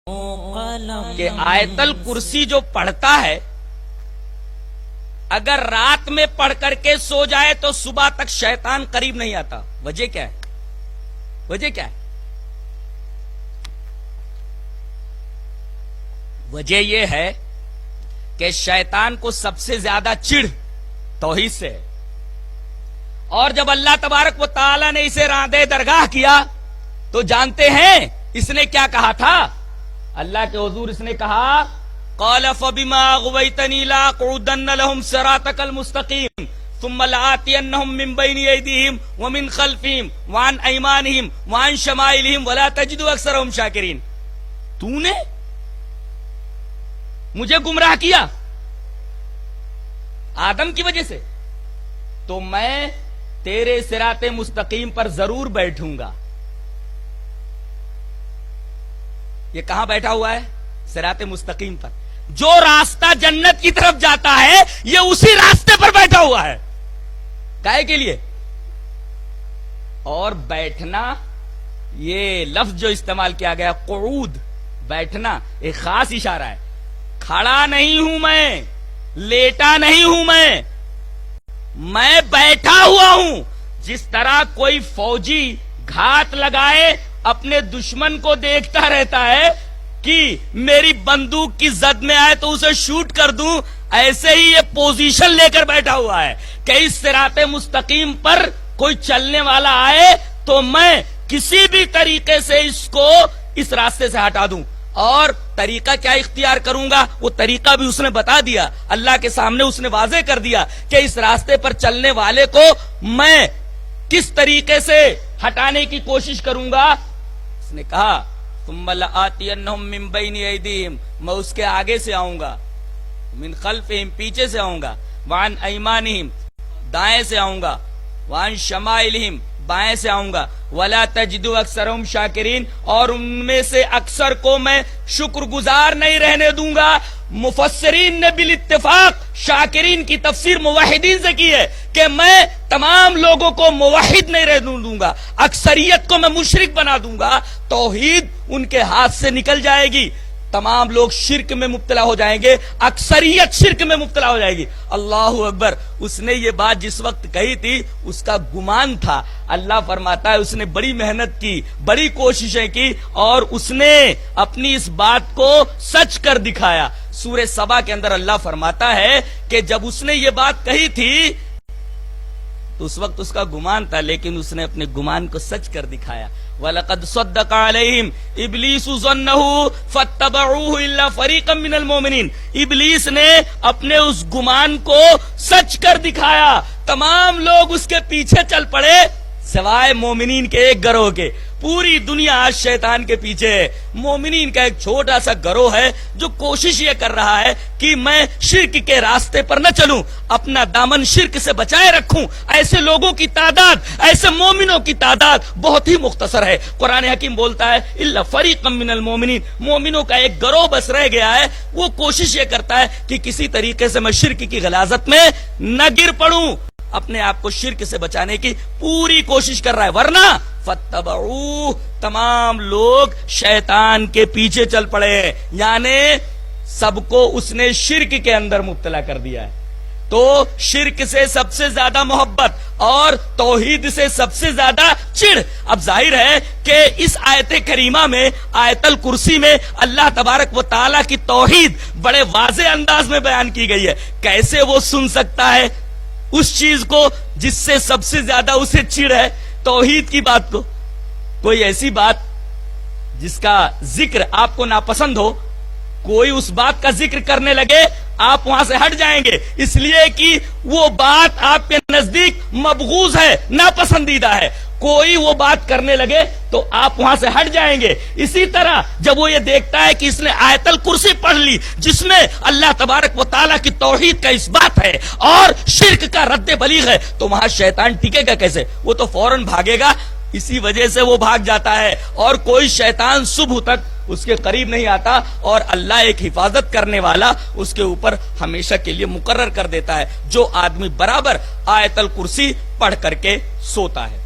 کہ آیت الکرسی جو پڑھتا ہے اگر رات میں پڑھ کر کے سو جائے تو صبح تک شیطان قریب نہیں آتا. وجہ کیا ہے؟ وجہ کیا ہے؟ وجہ یہ ہے کہ شیطان کو سب سے زیادہ چڑ توحید سے ہے، اور جب اللہ تبارک و تعالی نے اسے راندے درگاہ کیا تو جانتے ہیں اس نے کیا کہا تھا؟ اللہ کے حضور اس نے کہا قال فبما اغويتني لاقعدن لهم صراطك المستقيم ثم لآتينهم من بين ايديهم ومن خلفهم وعن ايمانهم وعن شمائلهم ولا تجد اكثرهم شاكرين. تو نے مجھے گمراہ کیا آدم کی وجہ سے، تو میں تیرے صراط مستقیم پر ضرور بیٹھوں گا. یہ کہاں بیٹھا ہوا ہے؟ صراط مستقیم پر. جو راستہ جنت کی طرف جاتا ہے یہ اسی راستے پر بیٹھا ہوا ہے. کائے کے لیے؟ اور بیٹھنا، یہ لفظ جو استعمال کیا گیا قعود، بیٹھنا، ایک خاص اشارہ ہے. کھڑا نہیں ہوں میں، لیٹا نہیں ہوں میں بیٹھا ہوا ہوں. جس طرح کوئی فوجی گھات لگائے اپنے دشمن کو دیکھتا رہتا ہے کہ میری بندوق کی زد میں آئے تو اسے شوٹ کر دوں، ایسے ہی یہ پوزیشن لے کر بیٹھا ہوا ہے کہ اس صراط مستقیم پر کوئی چلنے والا آئے تو میں کسی بھی طریقے سے اس کو اس راستے سے ہٹا دوں. اور طریقہ کیا اختیار کروں گا وہ طریقہ بھی اس نے بتا دیا، اللہ کے سامنے اس نے واضح کر دیا کہ اس راستے پر چلنے والے کو میں کس طریقے سے ہٹانے کی کوشش کروں گا. اس نے کہا ثم لآتینہم من بین ایدیہم، میں اس کے آگے سے آؤں گا، من خلفہم پیچھے سے آؤں گا، وعن ایمانہم دائیں سے آؤں گا، وعن شمائلہم بائیں سے آؤں گا، ولا تجدو اکثرہم شاکرین، اور ان میں سے اکثر کو میں شکر گزار نہیں رہنے دوں گا. مفسرین نے بالاتفاق شاکرین کی تفسیر موحدین سے کی ہے کہ میں تمام لوگوں کو موحد نہیں رہنے دوں گا، اکثریت کو میں مشرک بنا دوں گا. توحید ان کے ہاتھ سے نکل جائے گی، تمام لوگ شرک میں مبتلا ہو جائیں گے، اکثریت شرک میں مبتلا ہو جائے گی. اللہ اکبر. اس نے یہ بات جس وقت کہی تھی اس کا گمان تھا. اللہ فرماتا ہے اس نے بڑی محنت کی، بڑی کوششیں کی، اور اس نے اپنی اس بات کو سچ کر دکھایا. سورہ سبا کے اندر اللہ فرماتا ہے کہ جب اس نے یہ بات کہی تھی تو اس وقت اس کا گمان تھا، لیکن اس نے اپنے گمان کو سچ کر دکھایا. وَلَقَدْ صَدَّقَ عَلَيْهِمْ إِبْلِيسُ ظَنَّهُ فَاتَّبَعُوهُ إِلَّا فَرِيقًا مِّنَ الْمُؤْمِنِينَ. ابلیس نے اپنے اس گمان کو سچ کر دکھایا، تمام لوگ اس کے پیچھے چل پڑے سوائے مومنین کے ایک گروہ کے. پوری دنیا آج شیطان کے پیچھے ہے. مومنین کا ایک چھوٹا سا گروہ ہے جو کوشش یہ کر رہا ہے کہ میں شرک کے راستے پر نہ چلوں، اپنا دامن شرک سے بچائے رکھوں. ایسے لوگوں کی تعداد، ایسے مومنوں کی تعداد بہت ہی مختصر ہے. قرآن حکیم بولتا ہے الا فریقا من المؤمنین، مومنوں کا ایک گروہ بس رہ گیا ہے. وہ کوشش یہ کرتا ہے کہ کسی طریقے سے میں شرک کی غلاظت میں نہ گر پڑوں، اپنے آپ کو شرک سے بچانے کی پوری کوشش کر رہا ہے. ورنہ فتبعوہ، تمام لوگ شیطان کے پیچھے چل پڑے، یعنی سب کو اس نے شرک کے اندر مبتلا کر دیا ہے. تو شرک سے سب سے زیادہ محبت اور توحید سے سب سے زیادہ چڑ. اب ظاہر ہے کہ اس آیت کریمہ میں، آیت الکرسی میں اللہ تبارک و تعالیٰ کی توحید بڑے واضح انداز میں بیان کی گئی ہے. کیسے وہ سن سکتا ہے اس چیز کو جس سے سب سے زیادہ اسے چڑ ہے، توحید کی بات کو؟ کوئی ایسی بات جس کا ذکر آپ کو ناپسند ہو، کوئی اس بات کا ذکر کرنے لگے آپ وہاں سے ہٹ جائیں گے، اس لیے کہ وہ بات آپ کے نزدیک مبغوض ہے، ناپسندیدہ ہے. کوئی وہ بات کرنے لگے تو آپ وہاں سے ہٹ جائیں گے. اسی طرح جب وہ یہ دیکھتا ہے کہ اس نے آیت الکرسی پڑھ لی جس میں اللہ تبارک و تعالیٰ کی توحید کا اس بات ہے اور شرک کا رد بلیغ ہے، تو وہاں شیطان ٹکے گا کیسے؟ وہ تو فوراً بھاگے گا. اسی وجہ سے وہ بھاگ جاتا ہے، اور کوئی شیطان صبح تک اس کے قریب نہیں آتا، اور اللہ ایک حفاظت کرنے والا اس کے اوپر ہمیشہ کے لیے مقرر کر دیتا ہے. جو آدمی برابر آیت الکرسی پڑھ کر کے سوتا ہے.